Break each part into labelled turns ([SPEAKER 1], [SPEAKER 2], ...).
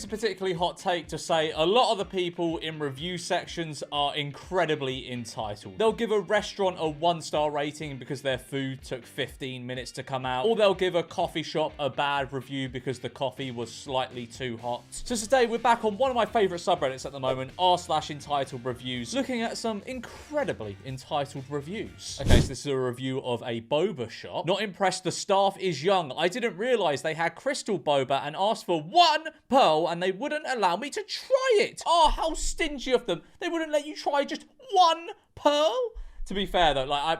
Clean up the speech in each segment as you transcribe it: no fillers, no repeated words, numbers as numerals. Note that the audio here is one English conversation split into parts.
[SPEAKER 1] it's a particularly hot take to say a lot of the people in review sections are incredibly entitled. They'll give a restaurant a 1-star rating because their food took 15 minutes to come out, or they'll give a coffee shop a bad review because the coffee was slightly too hot. So today we're back on one of my favorite subreddits at the moment, r/entitled reviews, looking at some incredibly entitled reviews. Okay, so this is a review of a boba shop. Not impressed, the staff is young. I didn't realize they had crystal boba and asked for 1 pearl and they wouldn't allow me to try it. Oh, how stingy of them. They wouldn't let you try just 1 pearl? To be fair though, like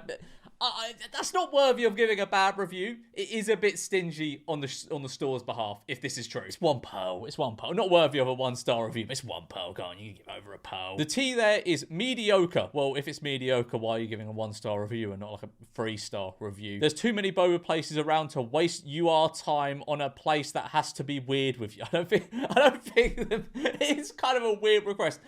[SPEAKER 1] that's not worthy of giving a bad review. It is a bit stingy on the store's behalf, if this is true. It's 1 pearl. It's 1 pearl. Not worthy of a 1-star review, but it's 1 pearl. Go on, you can give over a pearl. The tea there is mediocre. Well, if it's mediocre, why are you giving a 1-star review and not like a 3-star review? There's too many boba places around to waste your time on a place that has to be weird with you. I don't think it's kind of a weird request.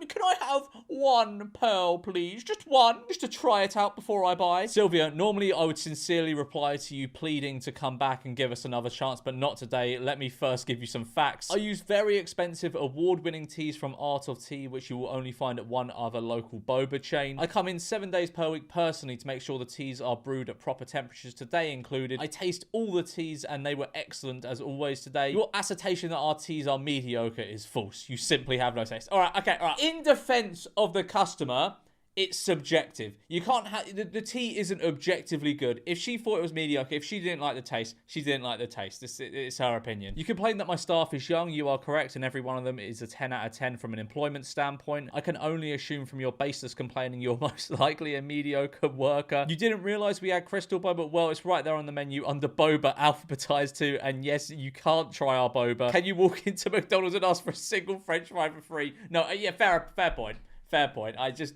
[SPEAKER 1] Can I have 1 pearl, please? Just 1, just to try it out before I buy. Sylvia, normally I would sincerely reply to you pleading to come back and give us another chance, but not today. Let me first give you some facts. I use very expensive award-winning teas from Art of Tea, which you will only find at one other local boba chain. I come in 7 days per week personally to make sure the teas are brewed at proper temperatures, today included. I taste all the teas and they were excellent as always today. Your assertion that our teas are mediocre is false. You simply have no taste. All right, okay, all right. In defense of the customer, it's subjective. You can't have... The tea isn't objectively good. If she thought it was mediocre, if she didn't like the taste, she didn't like the taste. It's her opinion. You complain that my staff is young. You are correct, and every one of them is a 10 out of 10 from an employment standpoint. I can only assume from your baseless complaining you're most likely a mediocre worker. You didn't realize we had crystal boba? Well, it's right there on the menu under boba, alphabetized too, and yes, you can't try our boba. Can you walk into McDonald's and ask for a single French fry for free? No, yeah, fair point. Fair point. I do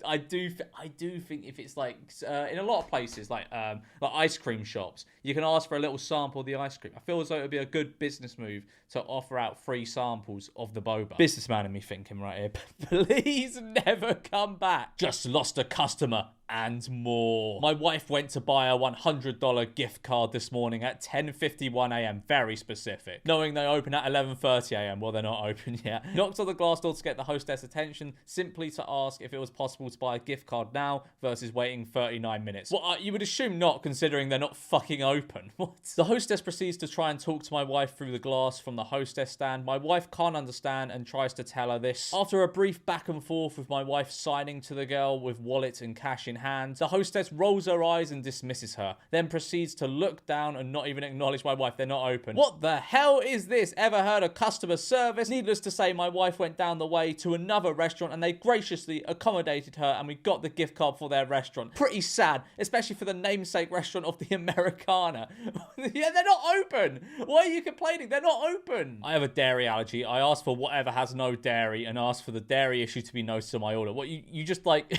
[SPEAKER 1] think if it's like in a lot of places like ice cream shops, you can ask for a little sample of the ice cream. I feel as though it would be a good business move to offer out free samples of the boba. Businessman in me thinking right here. Please never come back. Just lost a customer and more. My wife went to buy a $100 gift card this morning at 10:51 a.m. Very specific. Knowing they open at 11:30 a.m. Well, they're not open yet. Knocked on the glass door to get the hostess attention, simply to ask if it was possible to buy a gift card now versus waiting 39 minutes. Well, you would assume not, considering they're not fucking open. What? The hostess proceeds to try and talk to my wife through the glass from the hostess stand. My wife can't understand and tries to tell her this. After a brief back and forth with my wife signing to the girl with wallet and cash in hand, the hostess rolls her eyes and dismisses her, then proceeds to look down and not even acknowledge my wife. They're not open. What the hell is this? Ever heard of customer service? Needless to say, my wife went down the way to another restaurant and they graciously accommodated her and we got the gift card for their restaurant. Pretty sad, especially for the namesake restaurant of the Americana. Yeah, they're not open. Why are you complaining? They're not open. I have a dairy allergy. I asked for whatever has no dairy and asked for the dairy issue to be noted on my order. What, you just like,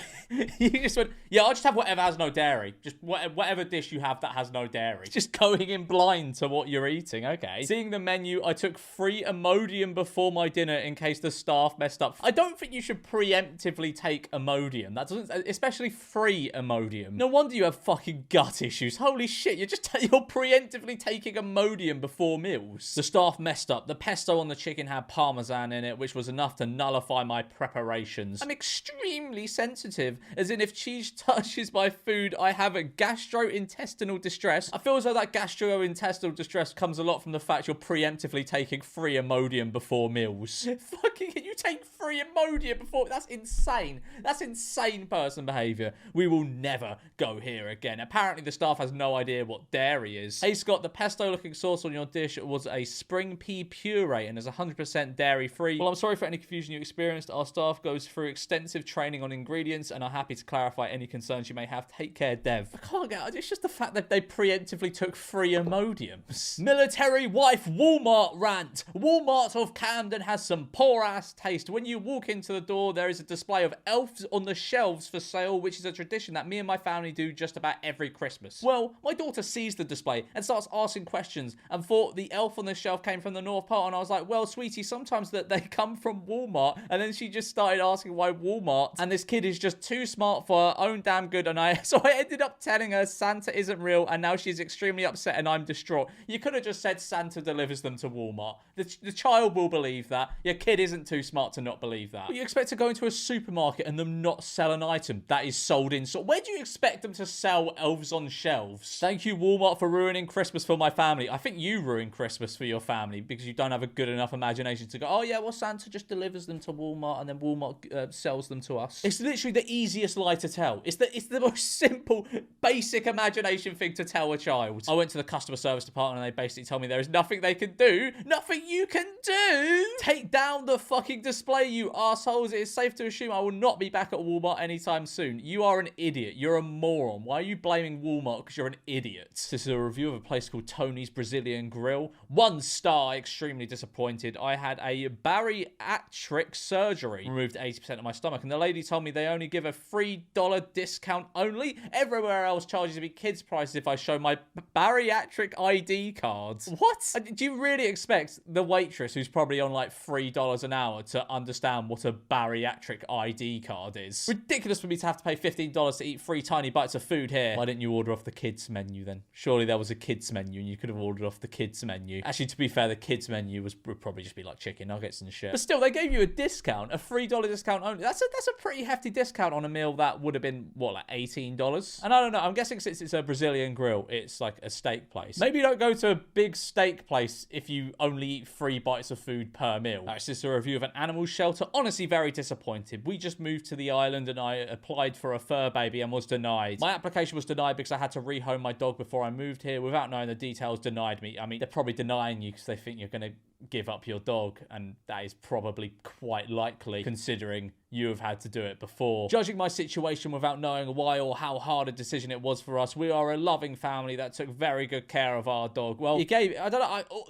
[SPEAKER 1] you just went, yeah, I'll just have whatever has no dairy. Just whatever dish you have that has no dairy. Just going in blind to what you're eating, okay. Seeing the menu, I took free Imodium before my dinner in case the staff messed up. I don't think you should preemptively take Imodium. That doesn't, especially free Imodium. No wonder you have fucking gut issues. Holy shit, you're preemptively taking Imodium before meals. The staff messed up. The pesto on the chicken had parmesan in it, which was enough to nullify my preparations. I'm extremely sensitive, as in if cheese touches my food, I have a gastrointestinal distress. I feel as though that gastrointestinal distress comes a lot from the fact you're preemptively taking free Imodium before meals. Fucking, you take free Imodium before? That's insane. That's insane person behavior. We will never go here again. Apparently the staff has no idea what dairy is. Hey Scott, the pesto looking sauce on your dish was a spring pea puree and is 100% dairy free. Well, I'm sorry for any confusion you experienced. Our staff goes through extensive training on ingredients and are happy to clarify any concerns you may have. Take care, Dev. I can't get it. It's just the fact that they preemptively took free Imodiums. Military wife Walmart rant. Walmart of Camden has some poor ass taste. When you walk into the door, there is a display of elves on the shelves for sale, which is a tradition that me and my family do just about every Christmas. Well, my daughter sees the display and starts asking questions and thought the elf on the shelf came from the North Pole, and I was like, well, sweetie, sometimes that they come from Walmart. And then she just started asking why Walmart, and this kid is just too smart for her own home damn good, and so I ended up telling her Santa isn't real, and now she's extremely upset and I'm distraught. You could have just said Santa delivers them to Walmart. The child will believe that. Your kid isn't too smart to not believe that. But you expect to go into a supermarket and them not sell an item that is sold in. So where do you expect them to sell elves on shelves? Thank you, Walmart, for ruining Christmas for my family. I think you ruined Christmas for your family because you don't have a good enough imagination to go, oh yeah, well, Santa just delivers them to Walmart and then Walmart sells them to us. It's literally the easiest lie to tell. It's the most simple, basic imagination thing to tell a child. I went to the customer service department and they basically told me there is nothing they can do. Nothing you can do. Take down the fucking display, you assholes. It is safe to assume I will not be back at Walmart anytime soon. You are an idiot. You're a moron. Why are you blaming Walmart? Because you're an idiot. This is a review of a place called Tony's Brazilian Grill. 1 star, extremely disappointed. I had a bariatric surgery. Removed 80% of my stomach. And the lady told me they only give a $3 discount only. Everywhere else charges me kids' prices if I show my bariatric ID cards. What? Do you really expect the waitress, who's probably on like $3 an hour, to understand what a bariatric ID card is? Ridiculous for me to have to pay $15 to eat 3 tiny bites of food here. Why didn't you order off the kids menu then? Surely there was a kids menu and you could have ordered off the kids menu. Actually, to be fair, the kids menu would probably just be like chicken nuggets and shit. But still, they gave you a discount, a $3 discount only. That's a pretty hefty discount on a meal that would have been, what, like $18? And I don't know, I'm guessing since it's a Brazilian grill, it's like a steak place. Maybe you don't go to a big steak place if you only eat 3 bites of food per meal. It's just a review of an animal shelter. Honestly, very disappointed. We just moved to the island and I applied for a fur baby and was denied. My application was denied because I had to rehome my dog before I moved here. Without knowing the details, denied me. I mean, they're probably denying you because they think you're going to give up your dog, and that is probably quite likely considering you have had to do it before. Judging my situation without knowing why or how hard a decision it was for us, we are a loving family that took very good care of our dog. Well, you gave, I don't know,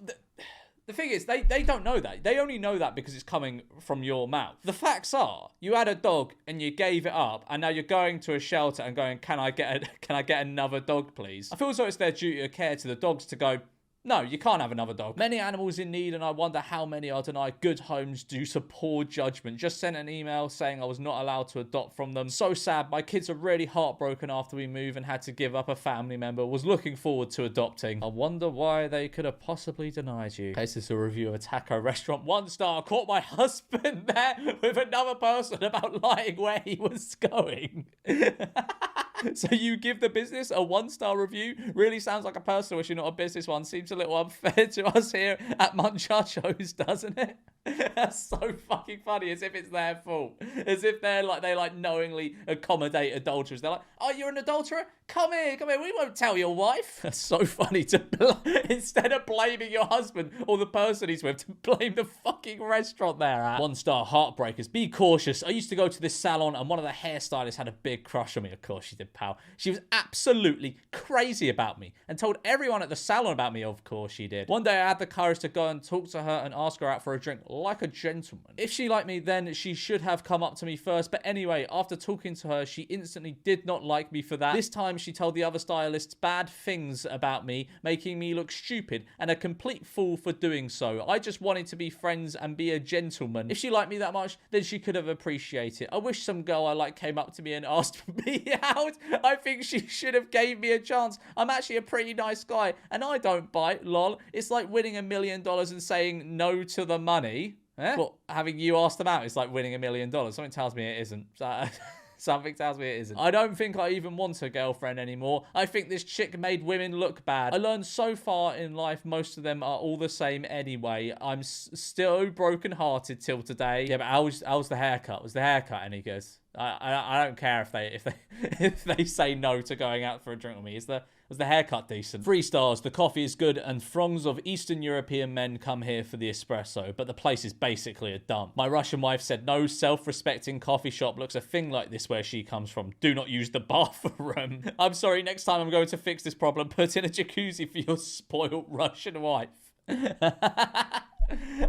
[SPEAKER 1] the thing is, they don't know that. They only know that because it's coming from your mouth. The facts are, you had a dog and you gave it up, and now you're going to a shelter and going, can I get another dog, please? I feel as though it's their duty of care to the dogs to go, no, you can't have another dog. Many animals in need, and I wonder how many are denied good homes due to poor judgment. Just sent an email saying I was not allowed to adopt from them. So sad. My kids are really heartbroken after we moved and had to give up a family member. Was looking forward to adopting. I wonder why they could have possibly denied you. Okay, this is a review of a taco restaurant. 1 star. Caught my husband there with another person about lying where he was going. So you give the business a 1-star review? Really sounds like a personal issue, not a business one. Seems a little unfair to us here at Munchachos, doesn't it? That's so fucking funny, as if it's their fault. As if they knowingly accommodate adulterers. They're like, oh, you're an adulterer? Come here, we won't tell your wife. That's so funny instead of blaming your husband or the person he's with, to blame the fucking restaurant they're at. 1-star heartbreakers. Be cautious. I used to go to this salon and one of the hairstylists had a big crush on me. Of course she did, pal. She was absolutely crazy about me and told everyone at the salon about me. Of course she did. One day I had the courage to go and talk to her and ask her out for a drink like a gentleman. If she liked me, then she should have come up to me first. But anyway, after talking to her, she instantly did not like me for that. This time she told the other stylists bad things about me, making me look stupid and a complete fool for doing so. I just wanted to be friends and be a gentleman. If she liked me that much, then she could have appreciated it. I wish some girl I like came up to me and asked me out. I think she should have gave me a chance. I'm actually a pretty nice guy and I don't bite, lol. It's like winning $1 million and saying no to the money. Eh? Well, having you asked them out is like winning $1 million. Something tells me it isn't. Something tells me it isn't. I don't think I even want a girlfriend anymore. I think this chick made women look bad. I learned so far in life, most of them are all the same anyway. I'm still broken-hearted till today. Yeah, but how's the haircut? Was the haircut any good? I don't care if they say no to going out for a drink with me. Was the haircut decent? 3 stars. The coffee is good and throngs of Eastern European men come here for the espresso, but the place is basically a dump. My Russian wife said no self-respecting coffee shop looks a thing like this where she comes from. Do not use the bathroom. I'm sorry, next time I'm going to fix this problem. Put in a jacuzzi for your spoiled Russian wife.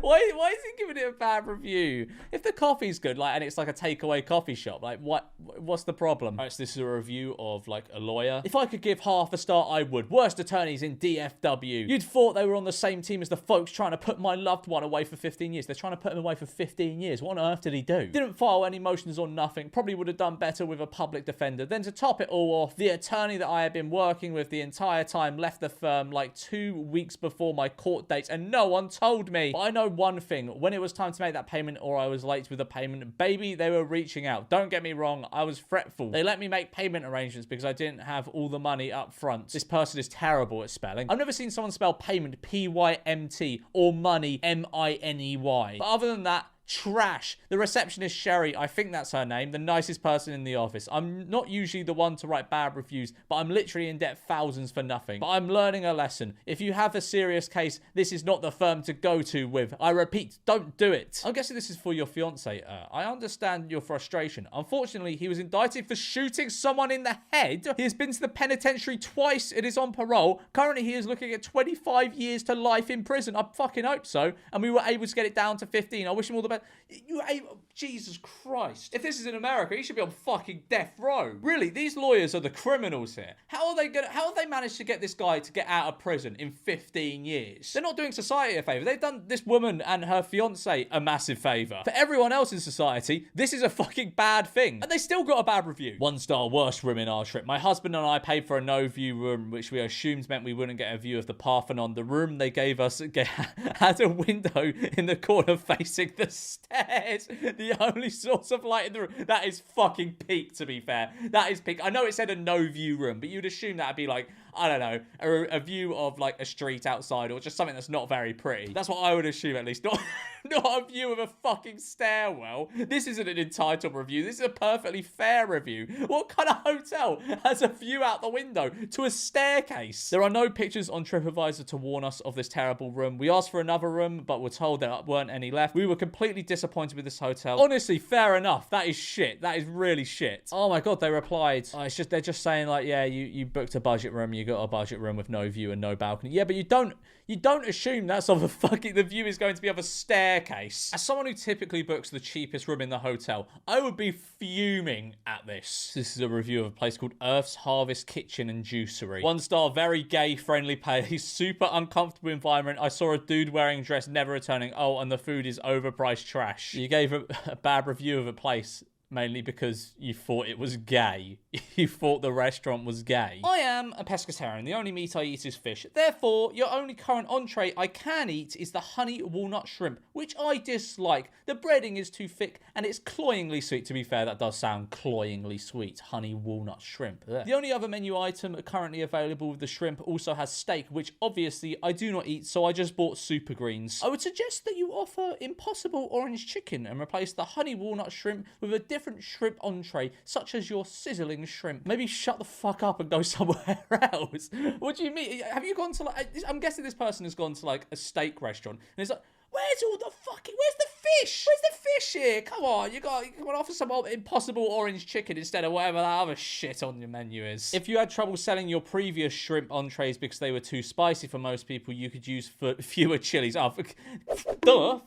[SPEAKER 1] Why is he giving it a bad review? If the coffee's good, like, and it's like a takeaway coffee shop, like, what's the problem? All right, so this is a review of, like, a lawyer. If I could give half a star, I would. Worst attorneys in DFW. You'd thought they were on the same team as the folks trying to put my loved one away for 15 years. They're trying to put him away for 15 years. What on earth did he do? Didn't file any motions or nothing. Probably would have done better with a public defender. Then to top it all off, the attorney that I had been working with the entire time left the firm like 2 weeks before my court dates, and no one told me. But I know one thing. When it was time to make that payment or I was late with the payment, baby, they were reaching out. Don't get me wrong. I was fretful. They let me make payment arrangements because I didn't have all the money up front. This person is terrible at spelling. I've never seen someone spell payment P-Y-M-T or money M-I-N-E-Y. But other than that, trash. The receptionist, Sherry, I think that's her name, the nicest person in the office. I'm not usually the one to write bad reviews, but I'm literally in debt thousands for nothing. But I'm learning a lesson. If you have a serious case, this is not the firm to go to with. I repeat, don't do it. I'm guessing this is for your fiance. I understand your frustration. Unfortunately, he was indicted for shooting someone in the head. He has been to the penitentiary twice and is on parole. Currently, he is looking at 25 years to life in prison. I fucking hope so. And we were able to get it down to 15. I wish him all the best. Jesus Christ. If this is in America, he should be on fucking death row. Really, these lawyers are the criminals here. How have they managed to get this guy to get out of prison in 15 years? They're not doing society a favor. They've done this woman and her fiance a massive favor. For everyone else in society, this is a fucking bad thing. And they still got a bad review. 1-star worst room in our trip. My husband and I paid for a no-view room, which we assumed meant we wouldn't get a view of the Parthenon. The room they gave us had a window in the corner facing the stairs. The only source of light in the room. That is fucking peak, to be fair. That is peak. I know it said a no-view room, but you'd assume that'd be like, I don't know, a view of like a street outside or just something that's not very pretty. That's what I would assume, at least. Not a view of a fucking stairwell. This isn't an entitled review. This is a perfectly fair review. What kind of hotel has a view out the window to a staircase? There are no pictures on TripAdvisor to warn us of this terrible room. We asked for another room, but were told there weren't any left. We were completely disappointed with this hotel. Honestly, fair enough. That is shit. That is really shit. Oh my God, they replied. Oh, they're just saying like, yeah, you booked a budget room. You got a budget room with no view and no balcony. Yeah, but you don't assume that's of the view is going to be of a staircase. As someone who typically books the cheapest room in the hotel, I would be fuming at this. This is a review of a place called Earth's Harvest Kitchen and Juicery. 1-star, very gay, friendly place, super uncomfortable environment. I saw a dude wearing a dress, never returning. Oh, and the food is overpriced trash. You gave a bad review of a place mainly because you thought it was gay. You thought the restaurant was gay. I am a pescatarian. The only meat I eat is fish. Therefore, your only current entree I can eat is the honey walnut shrimp, which I dislike. The breading is too thick and it's cloyingly sweet. To be fair, that does sound cloyingly sweet. Honey walnut shrimp. Ugh. The only other menu item currently available with the shrimp also has steak, which obviously I do not eat, so I just bought super greens. I would suggest that you offer Impossible Orange Chicken and replace the honey walnut shrimp with a different shrimp entree, such as your sizzling shrimp. Maybe shut the fuck up and go somewhere else. What do you mean? Have you gone to like, I'm guessing this person has gone to like a steak restaurant and it's like, where's the fish? Where's the fish here? Come on, you got to offer some Impossible Orange Chicken instead of whatever that other shit on your menu is. If you had trouble selling your previous shrimp entrees because they were too spicy for most people, you could use fewer chilies. Oh, duh.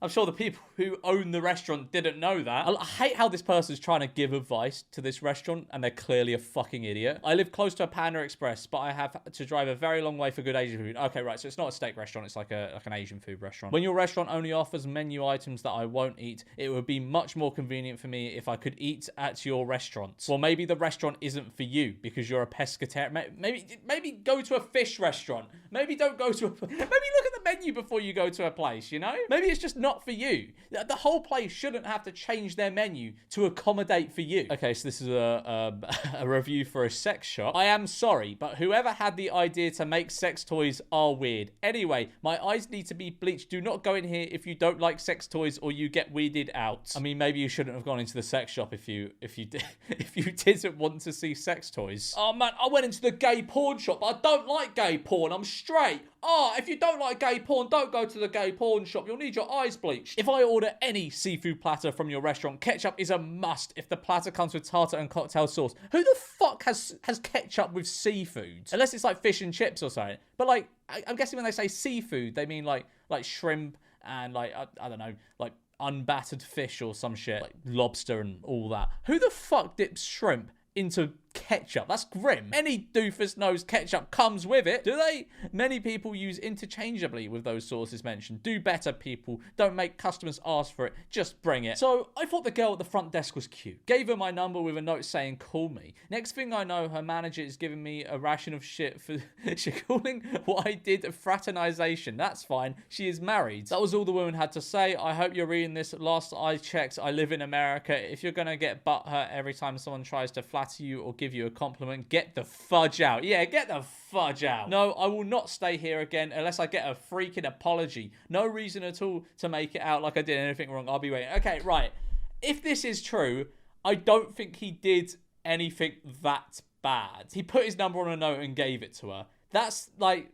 [SPEAKER 1] I'm sure the people who own the restaurant didn't know that. I hate how this person's trying to give advice to this restaurant and they're clearly a fucking idiot. I live close to a Panda Express, but I have to drive a very long way for good Asian food. Okay, right, so it's not a steak restaurant, it's like an Asian food restaurant. When your restaurant only offers menu items that I won't eat, it would be much more convenient for me if I could eat at your restaurant. Well, maybe the restaurant isn't for you because you're a pescatarian. Maybe go to a fish restaurant. Maybe don't go to maybe look at the menu before you go to a place, you know? Maybe it's just not for you. The whole place shouldn't have to change their menu to accommodate for you. Okay, so this is a review for a sex shop. I am sorry, but whoever had the idea to make sex toys are weird. Anyway, my eyes need to be bleached. Do not go in here if you don't like sex toys or you get weirded out. I mean, maybe you shouldn't have gone into the sex shop if you didn't want to see sex toys. Oh man, I went into the gay porn shop, but I don't like gay porn. I'm straight. Oh, if you don't like gay porn, don't go to the gay porn shop. You'll need your eyes bleached. If I order any seafood platter from your restaurant, ketchup is a must if the platter comes with tartar and cocktail sauce. Who the fuck has ketchup with seafood? Unless it's like fish and chips or something. But like, I'm guessing when they say seafood, they mean like shrimp and like, I don't know, like unbattered fish or some shit. Like lobster and all that. Who the fuck dips shrimp into ketchup? That's grim. Any doofus knows ketchup comes with it. Do they? Many people use interchangeably with those sauces mentioned. Do better, people. Don't make customers ask for it. Just bring it. So I thought the girl at the front desk was cute. Gave her my number with a note saying call me. Next thing I know, her manager is giving me a ration of shit for she calling what I did fraternization. That's fine. She is married. That was all the woman had to say. I hope you're reading this. Last I checked, I live in America. If you're gonna get butthurt every time someone tries to flatter you or give you a compliment, get the fudge out. Yeah, get the fudge out. No, I will not stay here again unless I get a freaking apology. No reason at all to make it out like I did anything wrong. I'll be waiting. Okay, right. If this is true, I don't think he did anything that bad. He put his number on a note and gave it to her. That's like,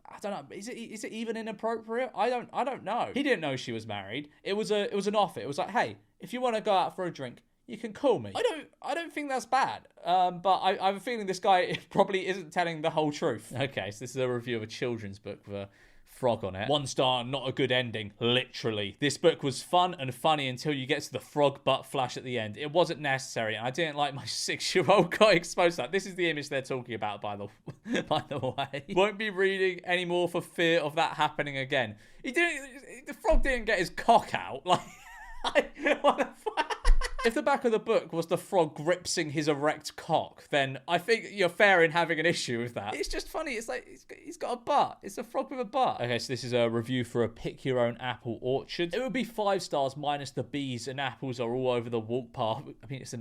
[SPEAKER 1] I don't know. Is it even inappropriate? I don't know. He didn't know she was married. It was an offer. It was like, hey, if you want to go out for a drink, you can call me. I don't think that's bad. But I have a feeling this guy probably isn't telling the whole truth. Okay, so this is a review of a children's book with a frog on it. 1 star, not a good ending. Literally. This book was fun and funny until you get to the frog butt flash at the end. It wasn't necessary, and I didn't like my 6-year-old got exposed to that. This is the image they're talking about, by the way. Won't be reading anymore for fear of that happening again. The frog didn't get his cock out. Like, what the fuck? If the back of the book was the frog gripsing his erect cock, then I think you're fair in having an issue with that. It's just funny. It's like, he's got a butt. It's a frog with a butt. Okay, so this is a review for a pick your own apple orchard. It would be 5 stars minus the bees and apples are all over the walk path. I mean, it's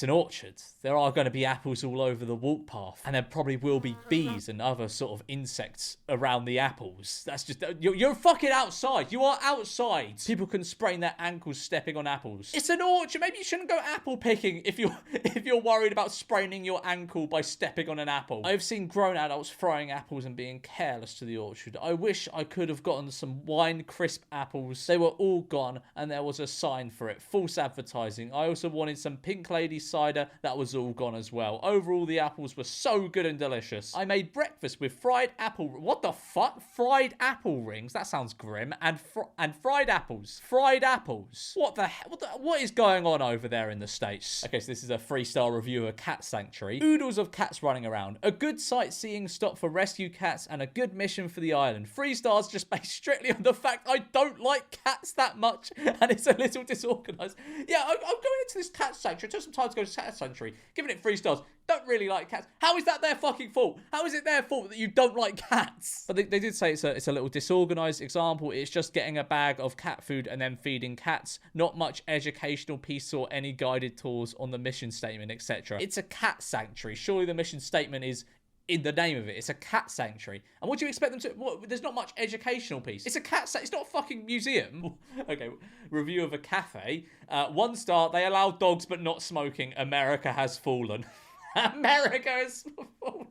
[SPEAKER 1] an orchard. There are going to be apples all over the walk path. And there probably will be bees and other sort of insects around the apples. That's just... You're fucking outside. You are outside. People can sprain their ankles stepping on apples. It's an orchard. Maybe you shouldn't go apple picking if you're worried about spraining your ankle by stepping on an apple. I've seen grown adults throwing apples and being careless to the orchard. I wish I could have gotten some wine crisp apples. They were all gone and there was a sign for it. False advertising. I also wanted some Pink Lady cider. That was all gone as well. Overall, the apples were so good and delicious. I made breakfast with fried apple... What the fuck? Fried apple rings? That sounds grim. And fried apples. Fried apples. What the hell? What is going on over there in the States? Okay, so this is a 3-star review of a cat sanctuary. Oodles of cats running around. A good sightseeing stop for rescue cats and a good mission for the island. 3 stars just based strictly on the fact I don't like cats that much and it's a little disorganized. Yeah, I'm going into this cat sanctuary. It took some time to go to cat sanctuary. Giving it 3 stars. Don't really like cats. How is that their fucking fault? How is it their fault that you don't like cats? But they did say it's a little disorganized example. It's just getting a bag of cat food and then feeding cats. Not much educational piece or any guided tours on the mission statement, etc. It's a cat sanctuary. Surely the mission statement is in the name of it. It's a cat sanctuary. And what do you expect them to... What, there's not much educational piece. It's a cat sanctuary. It's not a fucking museum. Okay, review of a cafe. 1 star, they allow dogs but not smoking. America has fallen. America has fallen.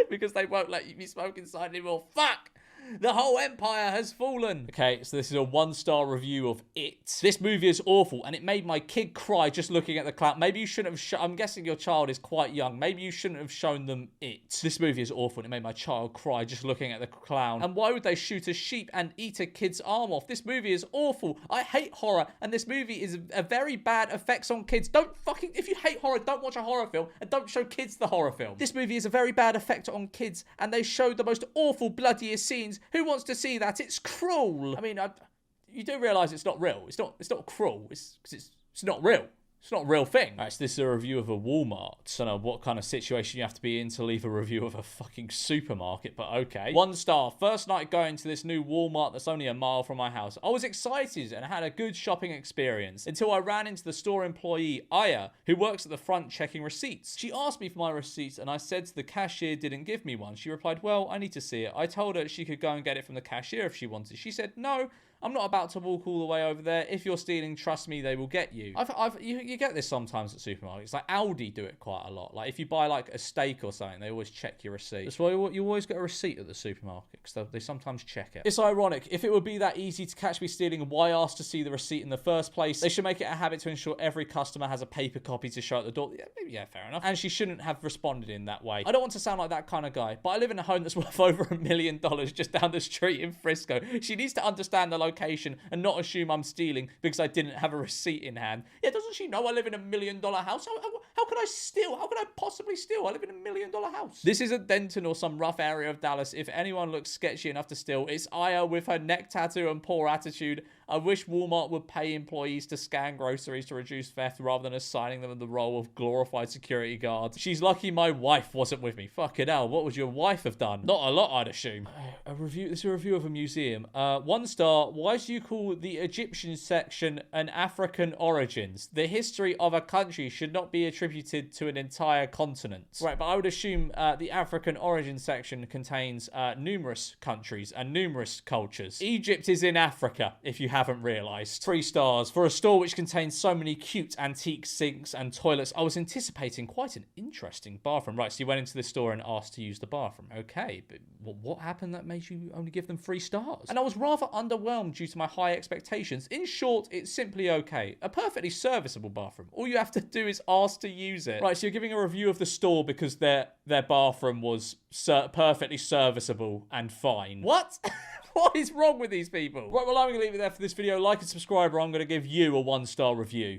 [SPEAKER 1] Because they won't let you be smoking inside anymore. Fuck! The whole empire has fallen. Okay, so this is a 1-star review of It. This movie is awful, and it made my kid cry just looking at the clown. Maybe you shouldn't have... I'm guessing your child is quite young. Maybe you shouldn't have shown them It. This movie is awful, and it made my child cry just looking at the clown. And why would they shoot a sheep and eat a kid's arm off? This movie is awful. I hate horror, and this movie is a very bad effects on kids. Don't fucking... If you hate horror, don't watch a horror film, and don't show kids the horror film. This movie is a very bad effect on kids, and they showed the most awful, bloodiest scenes. Who wants to see that? It's cruel. I mean, you do realise it's not real. It's not cruel. It's not real. It's not a real thing. Alright, so this is a review of a Walmart. I don't know what kind of situation you have to be in to leave a review of a fucking supermarket, but okay. 1 star. First night going to this new Walmart that's only a mile from my house. I was excited and had a good shopping experience until I ran into the store employee, Aya, who works at the front checking receipts. She asked me for my receipts and I said the cashier didn't give me one. She replied, well, I need to see it. I told her she could go and get it from the cashier if she wanted. She said, no, I'm not about to walk all the way over there. If you're stealing, trust me, they will get you. You get this sometimes at supermarkets. Like Aldi do it quite a lot. Like if you buy like a steak or something, they always check your receipt. That's why you always get a receipt at the supermarket, because they sometimes check it. It's ironic. If it would be that easy to catch me stealing, why ask to see the receipt in the first place? They should make it a habit to ensure every customer has a paper copy to show at the door. Yeah, fair enough. And she shouldn't have responded in that way. I don't want to sound like that kind of guy, but I live in a home that's worth over $1 million just down the street in Frisco. She needs to understand the location and not assume I'm stealing because I didn't have a receipt in hand. Yeah, doesn't she know I live in $1 million house? How could I steal? How could I possibly steal? I live in $1 million house. This isn't Denton or some rough area of Dallas. If anyone looks sketchy enough to steal, it's Aya with her neck tattoo and poor attitude. I wish Walmart would pay employees to scan groceries to reduce theft rather than assigning them the role of glorified security guards. She's lucky my wife wasn't with me. Fucking hell, what would your wife have done? Not a lot, I'd assume. This is a review of a museum. 1 star, why do you call the Egyptian section an African origins? The history of a country should not be attributed to an entire continent. Right, but I would assume the African origins section contains numerous countries and numerous cultures. Egypt is in Africa, if you haven't realised. 3 stars, for a store which contains so many cute antique sinks and toilets, I was anticipating quite an interesting bathroom. Right, so you went into the store and asked to use the bathroom. Okay, but what happened that made you only give them 3 stars? And I was rather underwhelmed due to my high expectations. In short, it's simply okay. A perfectly serviceable bathroom. All you have to do is ask to use it. Right, so you're giving a review of the store because their bathroom was perfectly serviceable and fine. What? What is wrong with these people? Right, well, I'm going to leave it there for this video. Like and subscribe, or I'm going to give you a 1-star review.